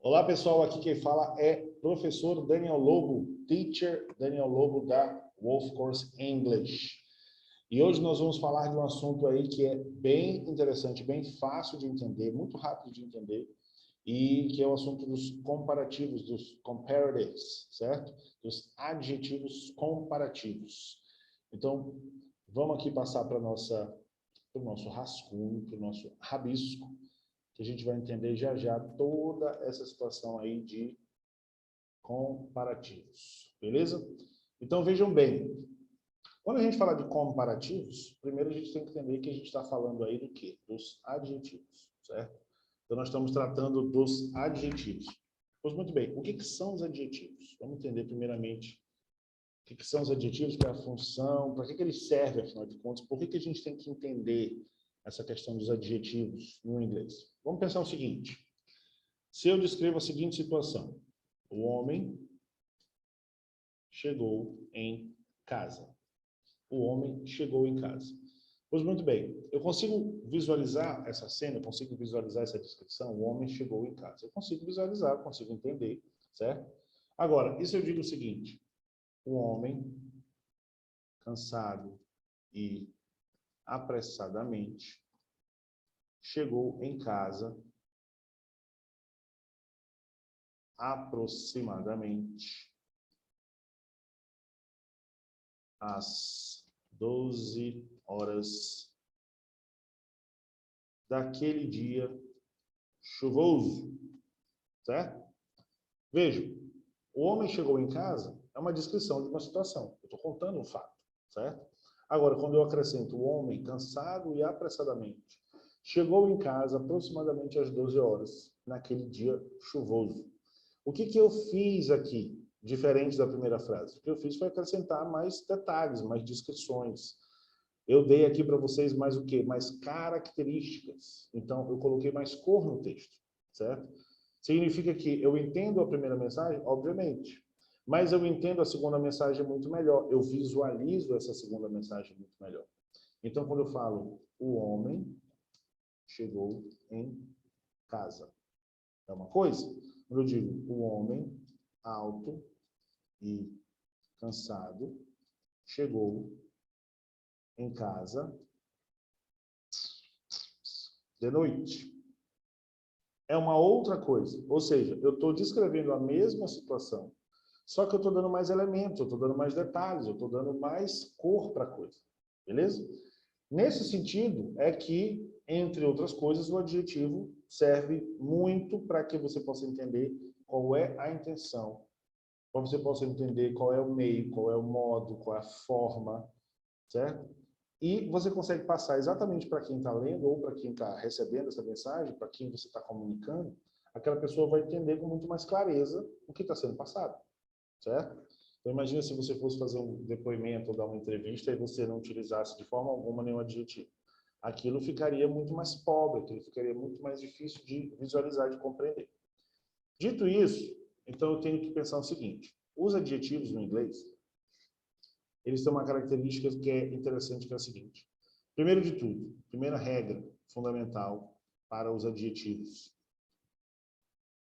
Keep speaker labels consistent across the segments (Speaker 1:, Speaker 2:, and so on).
Speaker 1: Olá, pessoal. Aqui quem fala é professor Daniel Lobo, teacher Daniel Lobo da Wolf Course English. E hoje nós vamos falar de um assunto aí que é bem interessante, bem fácil de entender, muito rápido de entender, e que é o assunto dos comparativos, dos comparatives, certo? Dos adjetivos comparativos. Então, vamos aqui passar para o nosso rascunho, para o nosso rabisco, que a gente vai entender já já toda essa situação aí de comparativos, beleza? Então vejam bem, quando a gente fala de comparativos, primeiro a gente tem que entender que a gente está falando aí do quê? Dos adjetivos, certo? Então nós estamos tratando dos adjetivos. Pois muito bem, o que são os adjetivos? Vamos entender primeiramente o que são os adjetivos, qual é a função, para que eles servem, afinal de contas, por que a gente tem que entender essa questão dos adjetivos no inglês. Vamos pensar o seguinte. Se eu descrevo a seguinte situação. O homem chegou em casa. O homem chegou em casa. Pois muito bem, eu consigo visualizar essa cena, eu consigo visualizar essa descrição, o homem chegou em casa. Eu consigo visualizar, eu consigo entender, certo? Agora, e se eu digo o seguinte. O homem, cansado e apressadamente, chegou em casa aproximadamente às 12 horas daquele dia chuvoso, certo? Veja, o homem chegou em casa é uma descrição de uma situação. Eu estou contando um fato, certo? Agora, quando eu acrescento o homem cansado e apressadamente, chegou em casa aproximadamente às 12 horas, naquele dia chuvoso. O que eu fiz aqui, diferente da primeira frase? O que eu fiz foi acrescentar mais detalhes, mais descrições. Eu dei aqui para vocês mais o quê? Mais características. Então, eu coloquei mais cor no texto, certo? Significa que eu entendo a primeira mensagem? Obviamente. Mas eu entendo a segunda mensagem muito melhor. Eu visualizo essa segunda mensagem muito melhor. Então, quando eu falo, o homem chegou em casa. É uma coisa. Quando eu digo, o homem alto e cansado chegou em casa de noite. É uma outra coisa. Ou seja, eu estou descrevendo a mesma situação, só que eu estou dando mais elementos, eu estou dando mais detalhes, eu estou dando mais cor para a coisa. Beleza? Nesse sentido, é que, entre outras coisas, o adjetivo serve muito para que você possa entender qual é a intenção, para você possa entender qual é o meio, qual é o modo, qual é a forma, certo? E você consegue passar exatamente para quem está lendo ou para quem está recebendo essa mensagem, para quem você está comunicando, aquela pessoa vai entender com muito mais clareza o que está sendo passado, certo? Então, imagina se você fosse fazer um depoimento ou dar uma entrevista e você não utilizasse de forma alguma nenhum adjetivo. Aquilo ficaria muito mais pobre, aquilo ficaria muito mais difícil de visualizar, de compreender. Dito isso, então eu tenho que pensar o seguinte. Os adjetivos no inglês, eles têm uma característica que é interessante, que é a seguinte. Primeiro de tudo, primeira regra fundamental para os adjetivos.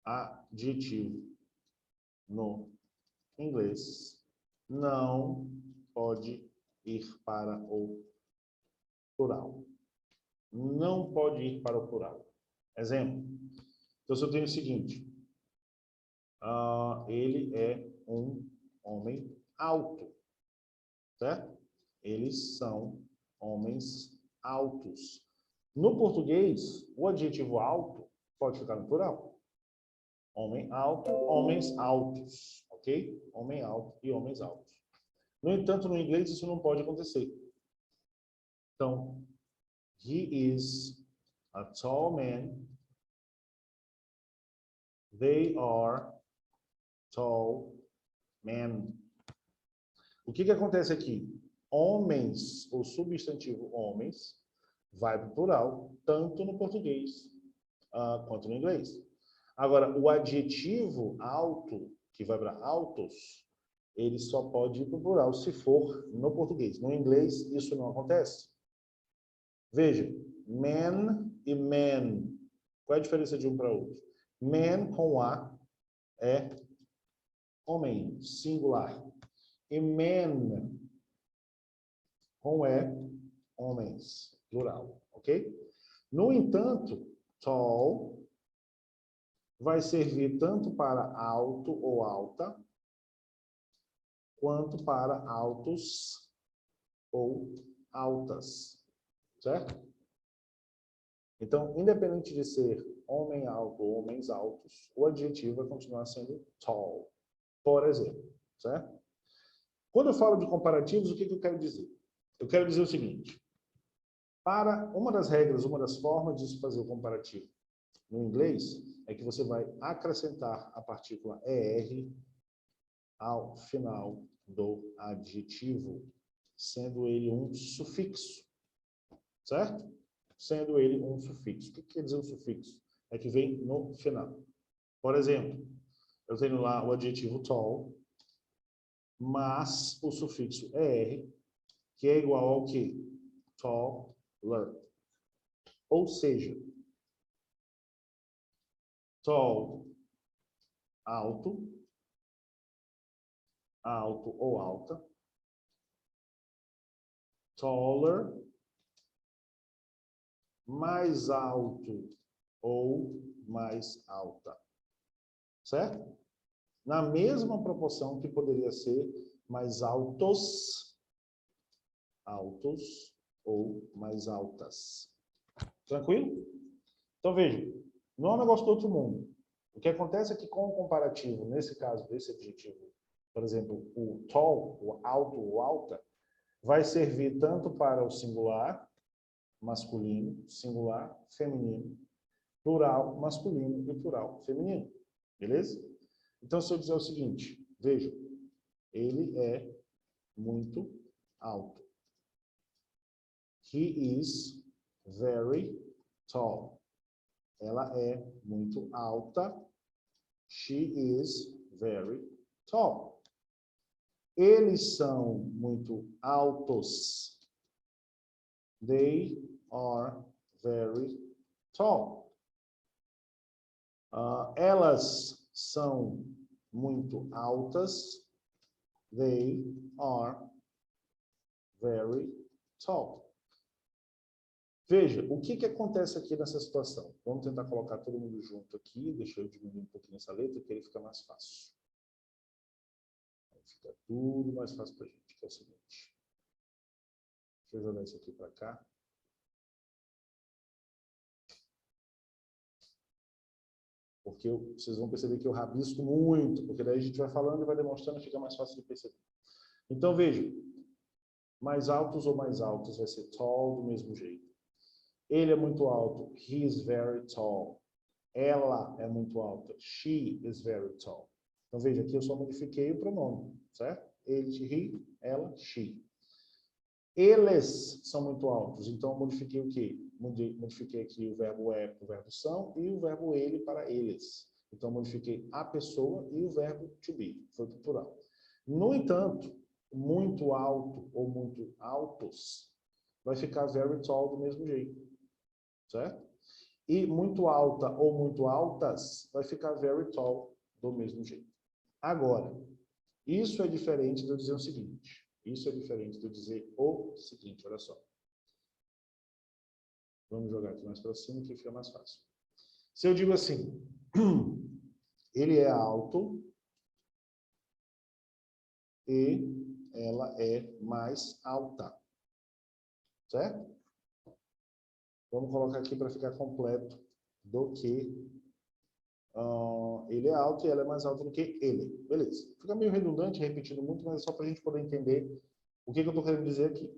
Speaker 1: Adjetivo no inglês não pode ir para o plural. Não pode ir para o plural. Exemplo. Então, se eu tenho o seguinte. Ele é um homem alto. Certo? Eles são homens altos. No português, o adjetivo alto pode ficar no plural. Homem alto, homens altos. Ok? Homem alto e homens altos. No entanto, no inglês, isso não pode acontecer. Então, he is a tall man. They are tall men. O que acontece aqui? Homens, o substantivo homens, vai para o plural, tanto no português quanto no inglês. Agora, o adjetivo alto, que vai para altos, ele só pode ir para o plural se for no português. No inglês, isso não acontece. Veja, man e man. Qual é a diferença de um para outro? Man com A é homem, singular. E men com E, homens, plural, ok? No entanto, tall vai servir tanto para alto ou alta, quanto para altos ou altas, certo? Então, independente de ser homem alto ou homens altos, o adjetivo vai continuar sendo tall, por exemplo, certo? Quando eu falo de comparativos, o que eu quero dizer? Eu quero dizer o seguinte: para uma das regras, uma das formas de se fazer o comparativo no inglês, é que você vai acrescentar a partícula ER ao final do adjetivo, sendo ele um sufixo, certo? Sendo ele um sufixo. O que quer dizer um sufixo? É que vem no final. Por exemplo, eu tenho lá o adjetivo tall, mas o sufixo ER, que é igual ao quê? Taller. Ou seja, tall, alto, alto ou alta. Taller, mais alto ou mais alta. Certo? Na mesma proporção que poderia ser mais altos, altos ou mais altas. Tranquilo? Então, veja, não é um negócio do outro mundo. O que acontece é que com o comparativo, nesse caso desse adjetivo, por exemplo, o tall, o alto ou alta, vai servir tanto para o singular, masculino, singular, feminino, plural, masculino e plural, feminino. Beleza? Então, se eu dizer o seguinte, veja, ele é muito alto. He is very tall. Ela é muito alta. She is very tall. Eles são muito altos. They are very tall. Elas são muito altas. They are very tall. Veja, o que acontece aqui nessa situação? Vamos tentar colocar todo mundo junto aqui. Deixa eu diminuir um pouquinho essa letra, que ele fica mais fácil. Fica tudo mais fácil para a gente, que é o seguinte. Deixa eu jogar isso aqui para cá. Porque vocês vão perceber que eu rabisco muito, porque daí a gente vai falando e vai demonstrando, fica mais fácil de perceber. Então, veja, mais altos ou mais altos vai ser tall do mesmo jeito. Ele é muito alto. He is very tall. Ela é muito alta. She is very tall. Então, veja, aqui eu só modifiquei o pronome, certo? Ele, he, ela, she. Eles são muito altos. Então, eu modifiquei o quê? Modifiquei aqui o verbo é para o verbo são e o verbo ele para eles. Então, modifiquei a pessoa e o verbo to be. Foi para o plural. No entanto, muito alto ou muito altos vai ficar very tall do mesmo jeito. Certo? E muito alta ou muito altas vai ficar very tall do mesmo jeito. Agora, isso é diferente de eu dizer o seguinte. Isso é diferente de eu dizer o seguinte, olha só. Vamos jogar aqui mais para cima que fica mais fácil. Se eu digo assim, ele é alto e ela é mais alta. Certo? Vamos colocar aqui para ficar completo do que ele é alto e ela é mais alta do que ele. Beleza. Fica meio redundante, repetindo muito, mas é só para a gente poder entender o que eu estou querendo dizer aqui.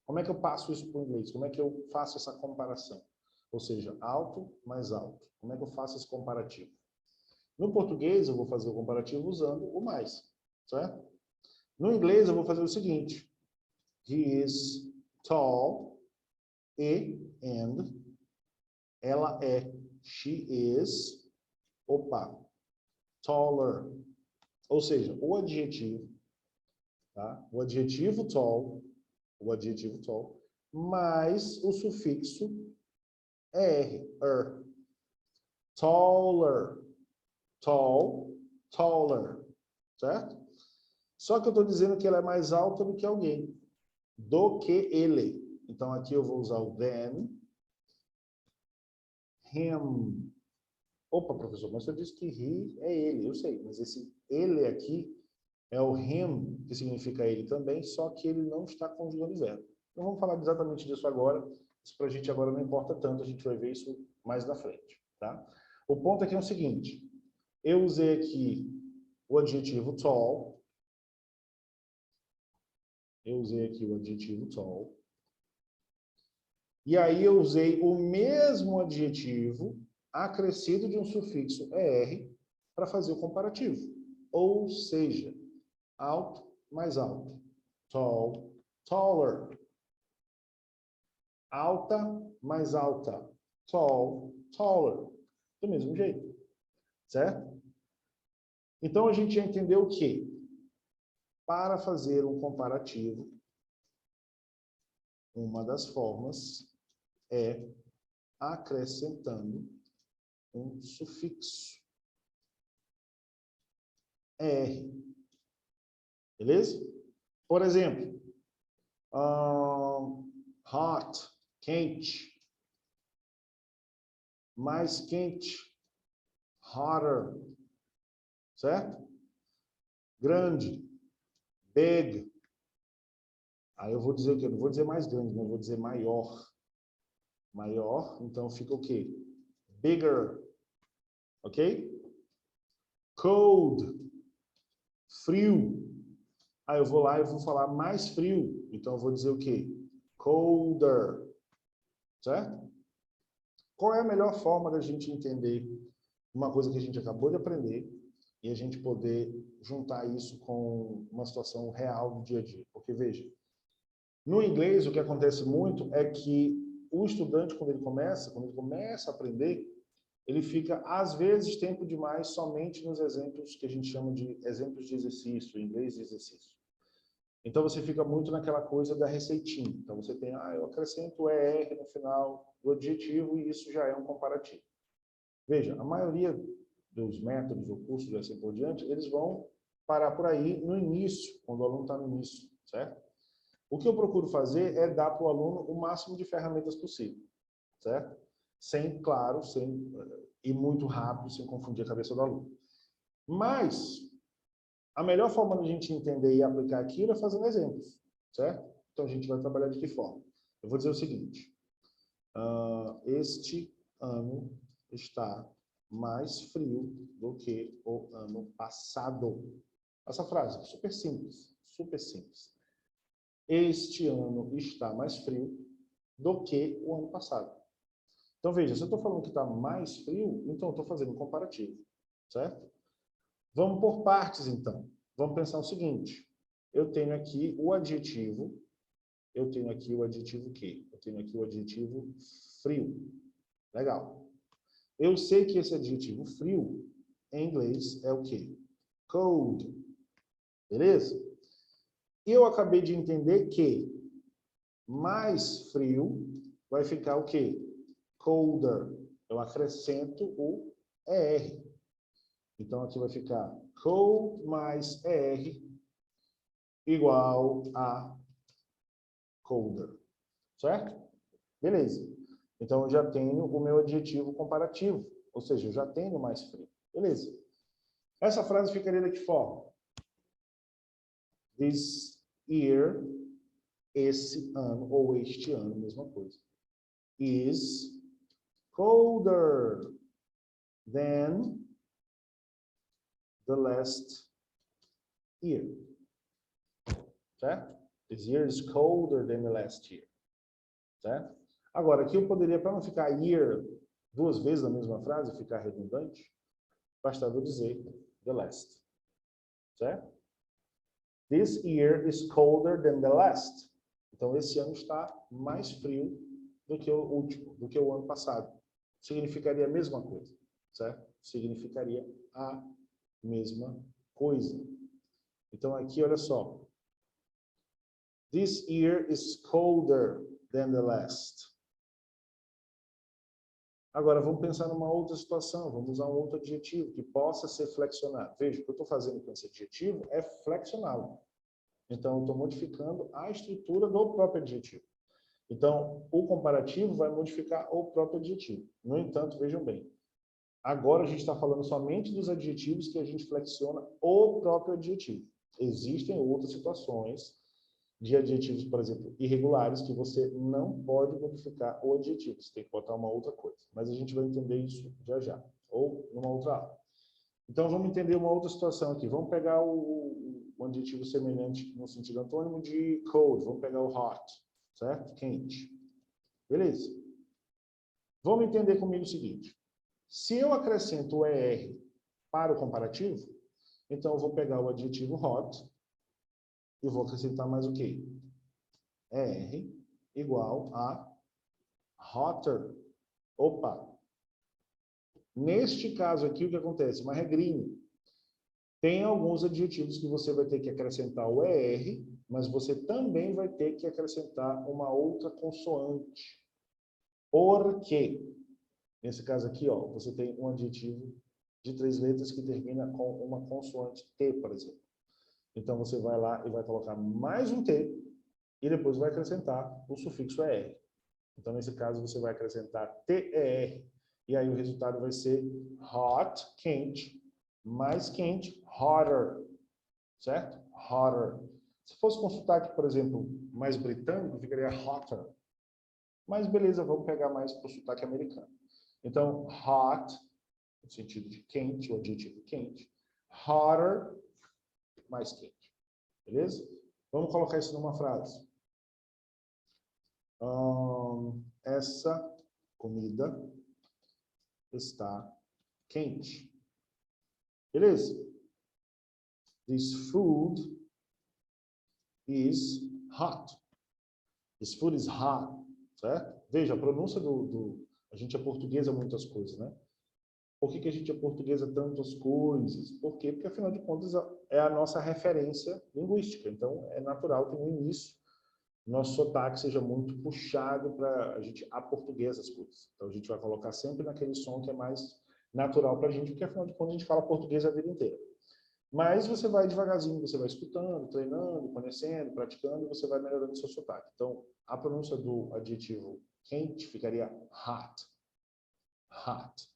Speaker 1: Como é que eu passo isso para o inglês? Como é que eu faço essa comparação? Ou seja, alto mais alto. Como é que eu faço esse comparativo? No português, eu vou fazer o comparativo usando o mais. Certo? No inglês, eu vou fazer o seguinte. He is tall and ela é. She is taller. Ou seja, o adjetivo, tá? O adjetivo tall, mais o sufixo er. taller, tall, taller, certo? Só que eu estou dizendo que ela é mais alta do que alguém, do que ele. Então, aqui eu vou usar o than, him. Opa, professor, mas você disse que he é ele, eu sei, mas esse ele aqui é o him, que significa ele também, só que ele não está conjugando o verbo. Não vamos falar exatamente disso agora, isso para a gente agora não importa tanto, a gente vai ver isso mais na frente, tá? O ponto aqui é o seguinte, eu usei aqui o adjetivo tall, e aí eu usei o mesmo adjetivo acrescido de um sufixo er para fazer o comparativo. Ou seja, alto mais alto. Tall, taller. Alta mais alta. Tall, taller. Do mesmo jeito. Certo? Então a gente já entendeu que para fazer um comparativo, uma das formas é acrescentando um sufixo er. Beleza? Por exemplo, hot, quente, mais quente, hotter, certo? Grande, big. Aí eu vou dizer o quê? Eu não vou dizer mais grande, mas eu vou dizer maior. Maior, então fica o quê? Bigger, ok? Cold, frio. Aí eu vou lá e vou falar mais frio, então eu vou dizer o quê? Colder, certo? Qual é a melhor forma da gente entender uma coisa que a gente acabou de aprender e a gente poder juntar isso com uma situação real do dia a dia? Porque, veja, no inglês o que acontece muito é que o estudante, quando ele começa a aprender, ele fica, às vezes, tempo demais somente nos exemplos que a gente chama de exemplos de exercício, em inglês de exercício. Então, você fica muito naquela coisa da receitinha. Então, você tem, eu acrescento o ER no final do adjetivo e isso já é um comparativo. Veja, a maioria dos métodos ou cursos e assim por diante, eles vão parar por aí no início, quando o aluno está no início, certo? O que eu procuro fazer é dar para o aluno o máximo de ferramentas possível, certo? Sem, claro, sem ir muito rápido, sem confundir a cabeça do aluno. Mas a melhor forma de a gente entender e aplicar aquilo é fazendo exemplos, certo? Então a gente vai trabalhar de que forma? Eu vou dizer o seguinte, este ano está mais frio do que o ano passado. Essa frase, super simples, super simples. Este ano está mais frio do que o ano passado. Então, veja, se eu estou falando que está mais frio, então eu estou fazendo um comparativo, certo? Vamos por partes, então. Vamos pensar o seguinte. Eu tenho aqui o adjetivo. Eu tenho aqui o adjetivo quê? Eu tenho aqui o adjetivo frio. Legal. Eu sei que esse adjetivo frio, em inglês, é o quê? Cold. Beleza? Eu acabei de entender que mais frio vai ficar o quê? Colder. Eu acrescento o ER. Então, aqui vai ficar cold mais ER igual a colder. Certo? Beleza. Então, eu já tenho o meu adjetivo comparativo. Ou seja, eu já tenho mais frio. Beleza. Essa frase ficaria de que forma? This year, esse ano, ou este ano, mesma coisa. Is colder than the last year. Certo? This year is colder than the last year. Certo? Agora, aqui eu poderia, para não ficar year duas vezes na mesma frase, ficar redundante, bastava eu dizer the last. Certo? This year is colder than the last. Então, esse ano está mais frio do que o último, do que o ano passado. Significaria a mesma coisa, certo? Significaria a mesma coisa. Então, aqui, olha só. This year is colder than the last. Agora, vamos pensar numa outra situação, vamos usar um outro adjetivo que possa ser flexionado. Veja, o que eu estou fazendo com esse adjetivo é flexioná-lo. Então, eu estou modificando a estrutura do próprio adjetivo. Então, o comparativo vai modificar o próprio adjetivo. No entanto, vejam bem, agora a gente está falando somente dos adjetivos que a gente flexiona o próprio adjetivo. Existem outras situações de adjetivos, por exemplo, irregulares, que você não pode modificar o adjetivo. Você tem que botar uma outra coisa. Mas a gente vai entender isso já já, ou numa outra aula. Então, vamos entender uma outra situação aqui. Vamos pegar um adjetivo semelhante no sentido antônimo de cold. Vamos pegar o hot, certo? Quente. Beleza. Vamos entender comigo o seguinte. Se eu acrescento o ER para o comparativo, então eu vou pegar o adjetivo hot e vou acrescentar mais o quê? ER igual a hotter. Opa! Neste caso aqui, o que acontece? Uma regrinha. Tem alguns adjetivos que você vai ter que acrescentar o ER, mas você também vai ter que acrescentar uma outra consoante. Por quê? Nesse caso aqui, ó, você tem um adjetivo de 3 letras que termina com uma consoante T, por exemplo. Então, você vai lá e vai colocar mais um T e depois vai acrescentar o sufixo ER. Então, nesse caso, você vai acrescentar TER. E aí o resultado vai ser hot, quente, mais quente, hotter. Certo? Hotter. Se fosse com sotaque, por exemplo, mais britânico, ficaria hotter. Mas beleza, vamos pegar mais para o sotaque americano. Então, hot, no sentido de quente, o adjetivo quente. Hotter, mais quente. Beleza? Vamos colocar isso numa frase. Essa comida está quente. Beleza? This food is hot. This food is hot. Certo? Veja, a pronúncia a gente é portuguesa muitas coisas, né? Por que a gente é portuguesa tantas coisas? Por quê? Porque, afinal de contas, é a nossa referência linguística. Então, é natural que no início nosso sotaque seja muito puxado para a gente aportuguesar as coisas. Então, a gente vai colocar sempre naquele som que é mais natural para a gente, porque, afinal de contas, a gente fala português a vida inteira. Mas você vai devagarzinho, você vai escutando, treinando, conhecendo, praticando, e você vai melhorando o seu sotaque. Então, a pronúncia do adjetivo quente ficaria hot. Hot.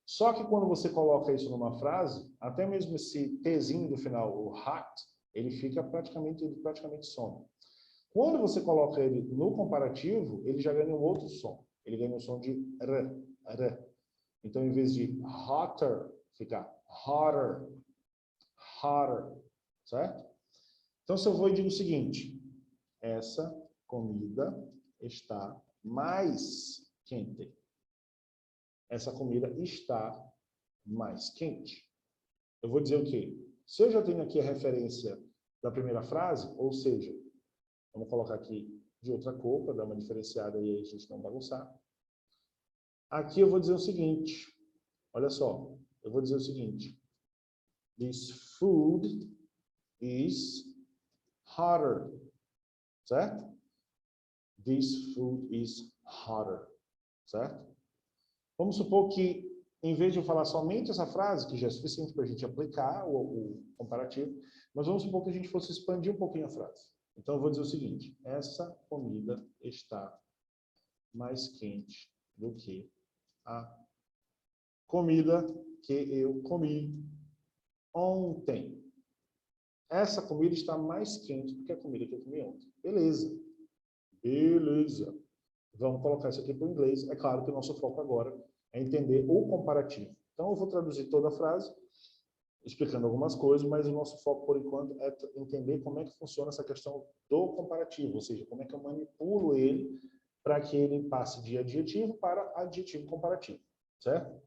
Speaker 1: Só que quando você coloca isso numa frase, até mesmo esse Tzinho do final, o hot, ele praticamente some. Quando você coloca ele no comparativo, ele já ganha um outro som. Ele ganha um som de r. Então, em vez de hotter, fica hotter. Hotter, certo? Então, se eu vou e digo o seguinte, essa comida está mais quente. Essa comida está mais quente. Eu vou dizer o quê? Se eu já tenho aqui a referência da primeira frase, ou seja, vamos colocar aqui de outra cor, para dar uma diferenciada e a gente não bagunçar. Aqui eu vou dizer o seguinte, olha só, eu vou dizer o seguinte, this food is hotter, certo? This food is hotter, certo? Vamos supor que, em vez de eu falar somente essa frase, que já é suficiente para a gente aplicar o comparativo, mas vamos supor que a gente fosse expandir um pouquinho a frase. Então, eu vou dizer o seguinte, essa comida está mais quente do que a comida que eu comi ontem. Essa comida está mais quente do que a comida que eu comi ontem. Beleza. Beleza. Vamos colocar isso aqui para o inglês. É claro que o nosso foco agora é entender o comparativo. Então, eu vou traduzir toda a frase, explicando algumas coisas, mas o nosso foco, por enquanto, é entender como é que funciona essa questão do comparativo, ou seja, como é que eu manipulo ele para que ele passe de adjetivo para adjetivo comparativo, certo?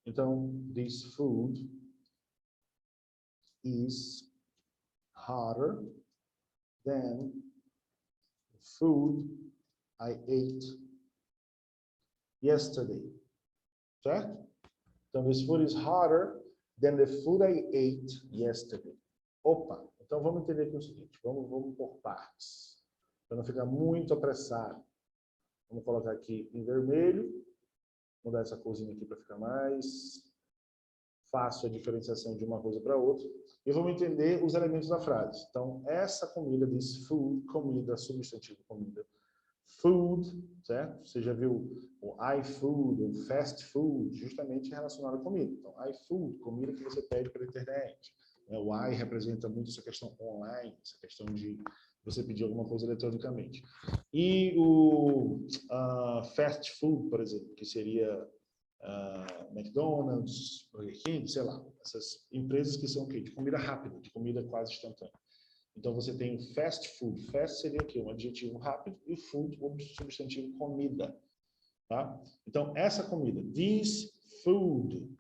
Speaker 1: Então, this food is hotter than food I ate yesterday. Certo? Então, this food is hotter than the food I ate yesterday. Opa! Então, vamos entender aqui o seguinte. Vamos por partes. Para não ficar muito apressado. Vamos colocar aqui em vermelho mudar essa corzinha aqui para ficar mais fácil a diferenciação de uma coisa para outra. E vamos entender os elementos da frase. Então, essa comida diz food, comida, substantivo comida. Food, certo? Você já viu o iFood, o fast food, justamente relacionado à comida. Então, iFood, comida que você pede pela internet. O I representa muito essa questão online, essa questão de você pedir alguma coisa eletronicamente. E o fast food, por exemplo, que seria McDonald's, Burger King, sei lá, essas empresas que são o quê? De comida rápida, de comida quase instantânea. Então, você tem o fast food. Fast seria o quê? Um adjetivo rápido e food, o substantivo comida. Tá? Então, essa comida, this food,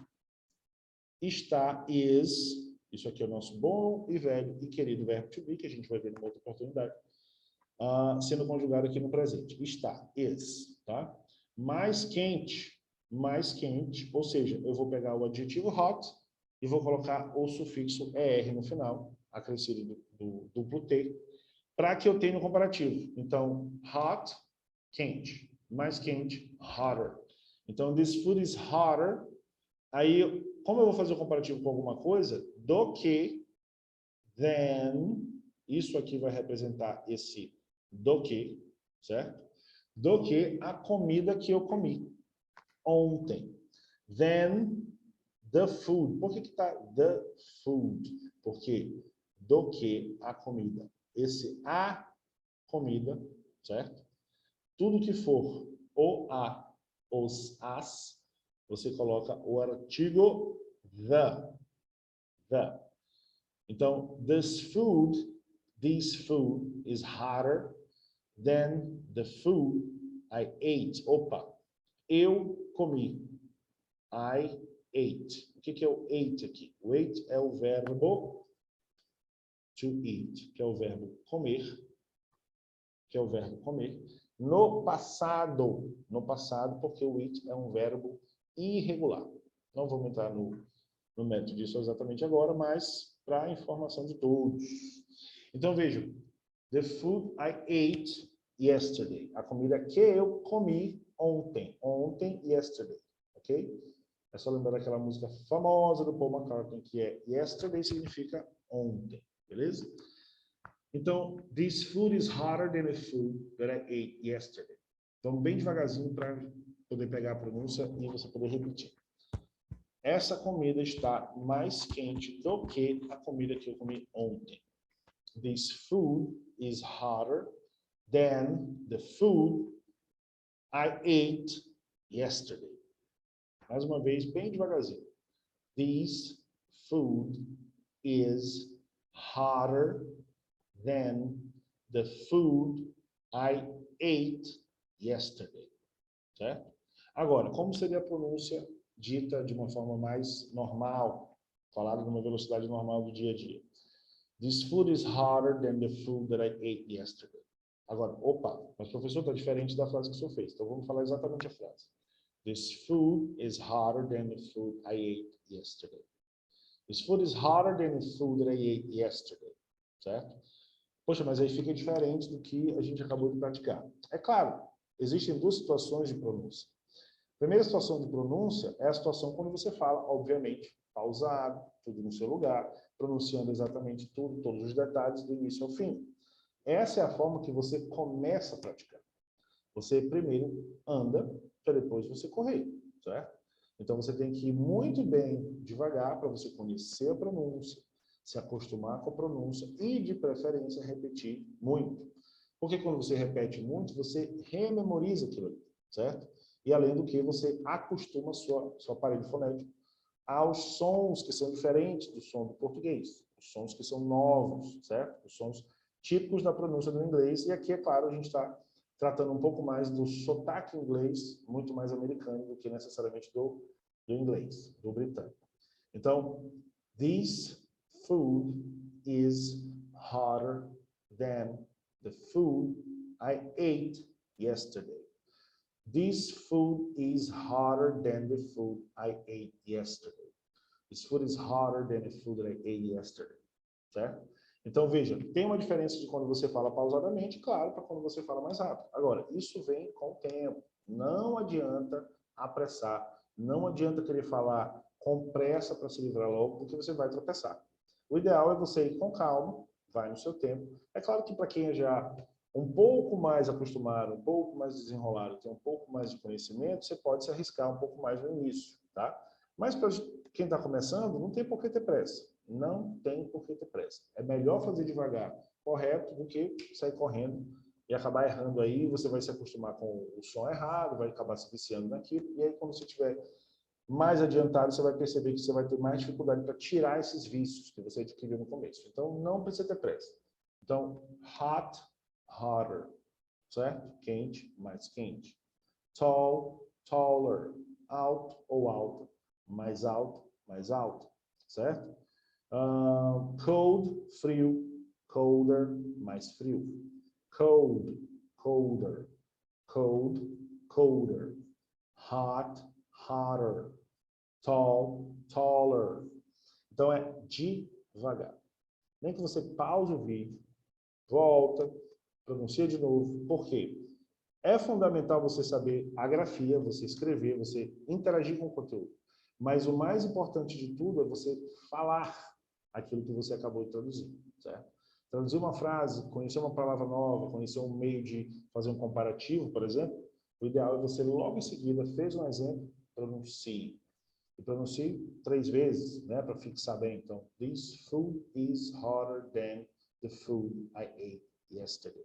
Speaker 1: está, is, isso aqui é o nosso bom e velho e querido verbo to be, que a gente vai ver numa outra oportunidade, sendo conjugado aqui no presente. Está, is, tá? Mais quente, ou seja, eu vou pegar o adjetivo hot e vou colocar o sufixo er no final, acrescido do duplo T, para que eu tenha um comparativo. Então, hot, quente. Mais quente, hotter. Então, this food is hotter. Aí, como eu vou fazer o comparativo com alguma coisa, do que, then, isso aqui vai representar esse do que, certo? Do que a comida que eu comi ontem. Then, the food. Por que está the food? Porque do que a comida. Esse a comida, certo? Tudo que for o a, os as, você coloca o artigo the. Então, this food is hotter than the food I ate. Opa, eu comi. I ate. O que é o ate aqui? O ate é o verbo to eat, que é o verbo comer, no passado, porque o eat é um verbo irregular. Não vamos entrar no método disso exatamente agora, mas para a informação de todos. Então, vejam, the food I ate yesterday, a comida que eu comi ontem, yesterday, ok? É só lembrar daquela música famosa do Paul McCartney, que é yesterday significa ontem. Beleza? Então, this food is hotter than the food that I ate yesterday. Então, bem devagarzinho para poder pegar a pronúncia e você poder repetir. Essa comida está mais quente do que a comida que eu comi ontem. This food is hotter than the food I ate yesterday. Mais uma vez, bem devagarzinho. This food is hotter than the food I ate yesterday. Certo? Agora, como seria a pronúncia dita de uma forma mais normal, falada numa velocidade normal do dia a dia? This food is hotter than the food that I ate yesterday. Agora, opa, mas professor, está diferente da frase que o senhor fez. Então, vamos falar exatamente a frase. This food is hotter than the food I ate yesterday. This food is hotter than the food that I ate yesterday. Certo? Poxa, mas aí fica diferente do que a gente acabou de praticar. É claro, existem duas situações de pronúncia. A primeira situação de pronúncia é a situação quando você fala, obviamente, pausado, tudo no seu lugar, pronunciando exatamente tudo, todos os detalhes, do início ao fim. Essa é a forma que você começa a praticar. Você primeiro anda, para depois você correr, certo? Então, você tem que ir muito bem devagar para você conhecer a pronúncia, se acostumar com a pronúncia e, de preferência, repetir muito. Porque quando você repete muito, você rememoriza aquilo ali, certo? E, além do que, você acostuma seu aparelho fonético aos sons que são diferentes do som do português, os sons que são novos, certo? Os sons típicos da pronúncia do inglês. E aqui, é claro, a gente está tratando um pouco mais do sotaque inglês, muito mais americano do que necessariamente do inglês, do britânico. Então, this food is hotter than the food I ate yesterday. This food is hotter than the food I ate yesterday. This food is hotter than the food that I ate yesterday. Certo? Então, veja, tem uma diferença de quando você fala pausadamente, claro, para quando você fala mais rápido. Agora, isso vem com o tempo. Não adianta apressar. Não adianta querer falar com pressa para se livrar logo, porque você vai tropeçar. O ideal é você ir com calma, vai no seu tempo. É claro que para quem é já um pouco mais acostumado, um pouco mais desenrolado, tem um pouco mais de conhecimento, você pode se arriscar um pouco mais no início, tá? Mas para quem está começando, não tem por que ter pressa. Não tem por que ter pressa. É melhor fazer devagar, correto, do que sair correndo e acabar errando aí. Você vai se acostumar com o som errado, vai acabar se viciando naquilo. E aí, quando você tiver mais adiantado, você vai perceber que você vai ter mais dificuldade para tirar esses vícios que você adquiriu no começo. Então, não precisa ter pressa. Então, hot, hotter, certo? Quente, mais quente. Tall, taller. Alto ou alta, mais alto, mais alto, certo? Cold, frio. Colder, mais frio. Cold, colder. Cold, colder. Hot, hotter. Tall, taller. Então é devagar. Nem que você pause o vídeo, volta, pronuncia de novo. Por quê? É fundamental você saber a grafia, você escrever, você interagir com o conteúdo. Mas o mais importante de tudo é você falar aquilo que você acabou de traduzir, certo? Traduzir uma frase, conhecer uma palavra nova, conhecer um meio de fazer um comparativo, por exemplo, o ideal é você logo em seguida, fez um exemplo, pronuncie. E pronuncie 3 vezes, né, para fixar bem. Então, this food is hotter than the food I ate yesterday.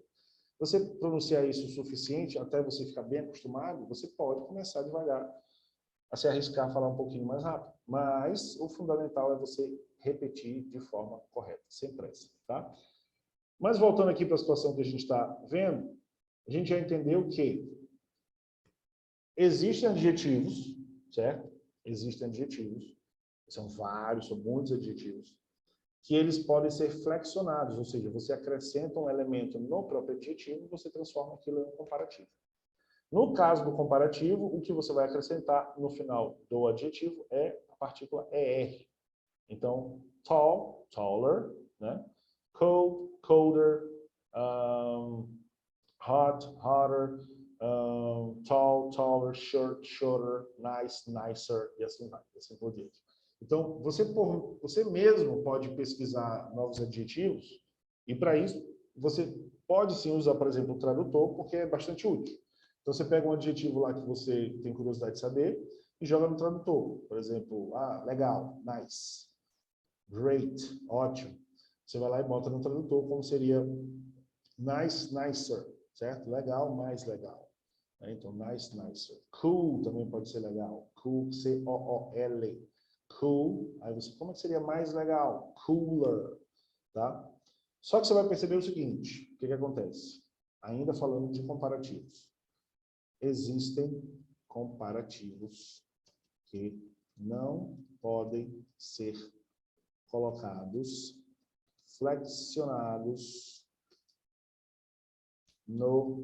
Speaker 1: Você pronunciar isso o suficiente, até você ficar bem acostumado, você pode começar devagar a se arriscar a falar um pouquinho mais rápido. Mas o fundamental é você repetir de forma correta, sem pressa, tá? Mas voltando aqui para a situação que a gente está vendo, a gente já entendeu que existem adjetivos, certo? Existem adjetivos, são vários, são muitos adjetivos, que eles podem ser flexionados, ou seja, você acrescenta um elemento no próprio adjetivo e você transforma aquilo em um comparativo. No caso do comparativo, o que você vai acrescentar no final do adjetivo é a partícula ER. Então, tall, taller, né? Cold, colder, hot, hotter, tall, taller, short, shorter, nice, nicer, e assim vai, assim por diante. Então, você mesmo pode pesquisar novos adjetivos, e para isso, você pode sim usar, por exemplo, o tradutor, porque é bastante útil. Então, você pega um adjetivo lá que você tem curiosidade de saber e joga no tradutor. Por exemplo, legal, nice, great, ótimo. Você vai lá e bota no tradutor como seria nice, nicer, certo? Legal, mais legal. Então, nice, nicer. Cool também pode ser legal. Cool, C-O-O-L. Cool. Aí você, como seria mais legal? Cooler, tá? Só que você vai perceber o seguinte, o que acontece? Ainda falando de comparativos. Existem comparativos que não podem ser colocados, flexionados no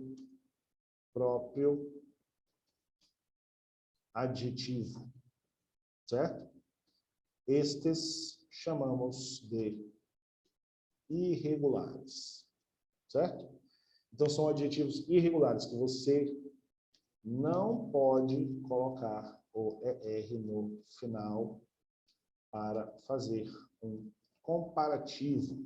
Speaker 1: próprio adjetivo, certo? Estes chamamos de irregulares, certo? Então, são adjetivos irregulares que você não pode colocar o ER no final para fazer um comparativo.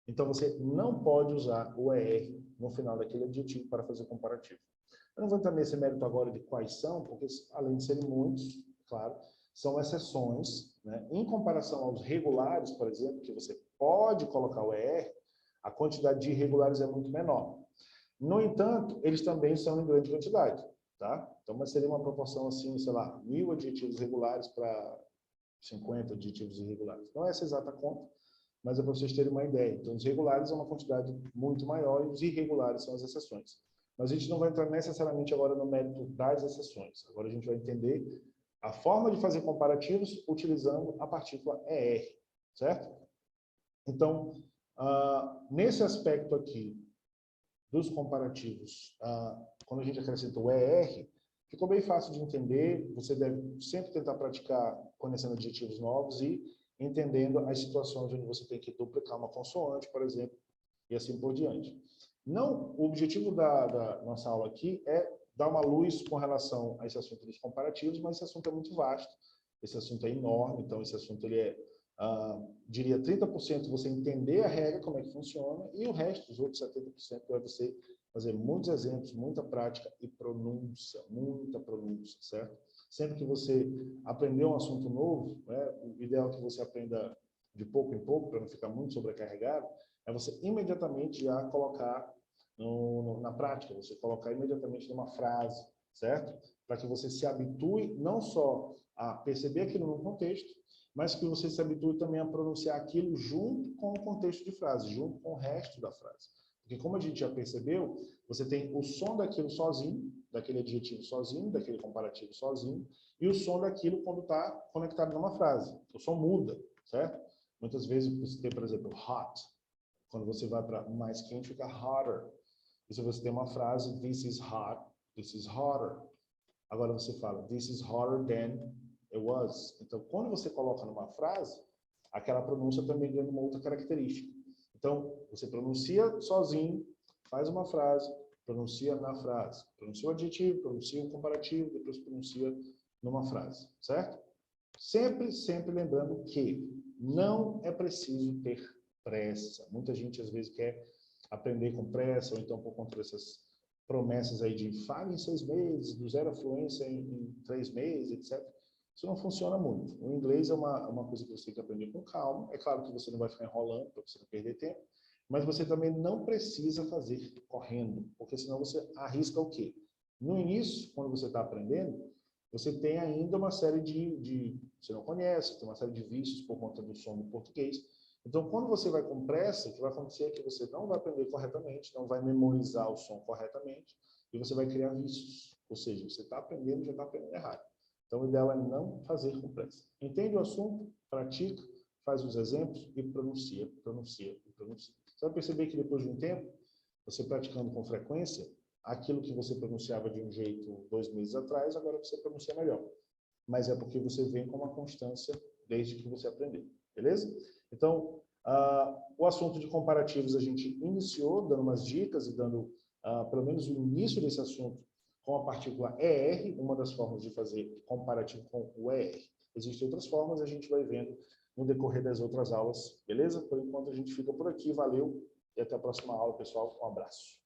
Speaker 1: Então, você não pode usar o ER no final daquele adjetivo para fazer comparativo. Eu não vou entrar nesse mérito agora de quais são, porque além de serem muitos, claro, são exceções, né? Em comparação aos regulares, por exemplo, que você pode colocar o ER, a quantidade de irregulares é muito menor. No entanto, eles também são em grande quantidade, tá? Então, mas seria uma proporção assim, sei lá, 1000 adjetivos regulares para 50 adjetivos irregulares. Não é essa exata conta, mas é para vocês terem uma ideia. Então, os regulares é uma quantidade muito maior e os irregulares são as exceções. Mas a gente não vai entrar necessariamente agora no mérito das exceções. Agora a gente vai entender a forma de fazer comparativos utilizando a partícula ER, certo? Então, nesse aspecto aqui dos comparativos, quando a gente acrescenta o ER, ficou bem fácil de entender. Você deve sempre tentar praticar conhecendo adjetivos novos e entendendo as situações onde você tem que duplicar uma consoante, por exemplo, e assim por diante. Não, o objetivo da nossa aula aqui é dar uma luz com relação a esse assunto dos comparativos, mas esse assunto é muito vasto, esse assunto é enorme, então esse assunto ele é, diria 30% você entender a regra, como é que funciona, e o resto, os outros 70%, é você fazer muitos exemplos, muita prática e pronúncia, muita pronúncia, certo? Sempre que você aprender um assunto novo, né, o ideal é que você aprenda de pouco em pouco, para não ficar muito sobrecarregado, é você imediatamente já colocar na prática, você colocar imediatamente numa frase, certo? Para que você se habitue não só a perceber aquilo no contexto, mas que você se habitue também a pronunciar aquilo junto com o contexto de frase, junto com o resto da frase. Porque como a gente já percebeu, você tem o som daquilo sozinho, daquele adjetivo sozinho, daquele comparativo sozinho, e o som daquilo quando está conectado numa frase. O som muda, certo? Muitas vezes você tem, por exemplo, hot. Quando você vai para mais quente, fica hotter. E se você tem uma frase, this is hot, this is hotter. Agora você fala, this is hotter than it was. Então, quando você coloca numa frase, aquela pronúncia também ganha uma outra característica. Então, você pronuncia sozinho, faz uma frase, pronuncia na frase. Pronuncia o adjetivo, pronuncia o comparativo, depois pronuncia numa frase, certo? Sempre, sempre lembrando que não é preciso ter pressa. Muita gente, às vezes, quer aprender com pressa, ou então por conta dessas promessas aí de fale em 6 meses, do zero à fluência em 3 meses, etc. Isso não funciona muito. O inglês é uma coisa que você tem que aprender com calma. É claro que você não vai ficar enrolando para você não perder tempo, mas você também não precisa fazer correndo, porque senão você arrisca o quê? No início, quando você está aprendendo, você tem ainda uma série você não conhece, tem uma série de vícios por conta do som do português. Então, quando você vai com pressa, o que vai acontecer é que você não vai aprender corretamente, não vai memorizar o som corretamente, e você vai criar vícios. Ou seja, você está aprendendo, já está aprendendo errado. Então, o ideal é não fazer com pressa. Entende o assunto, pratica, faz os exemplos e pronuncia, pronuncia e pronuncia. Você vai perceber que depois de um tempo, você praticando com frequência, aquilo que você pronunciava de um jeito 2 meses atrás, agora você pronuncia melhor. Mas é porque você vem com uma constância desde que você aprendeu. Beleza? Então, o assunto de comparativos a gente iniciou, dando umas dicas e dando, pelo menos, o início desse assunto com a partícula ER, uma das formas de fazer comparativo com o ER. Existem outras formas, a gente vai vendo no decorrer das outras aulas, beleza? Por enquanto a gente fica por aqui, valeu e até a próxima aula, pessoal. Um abraço.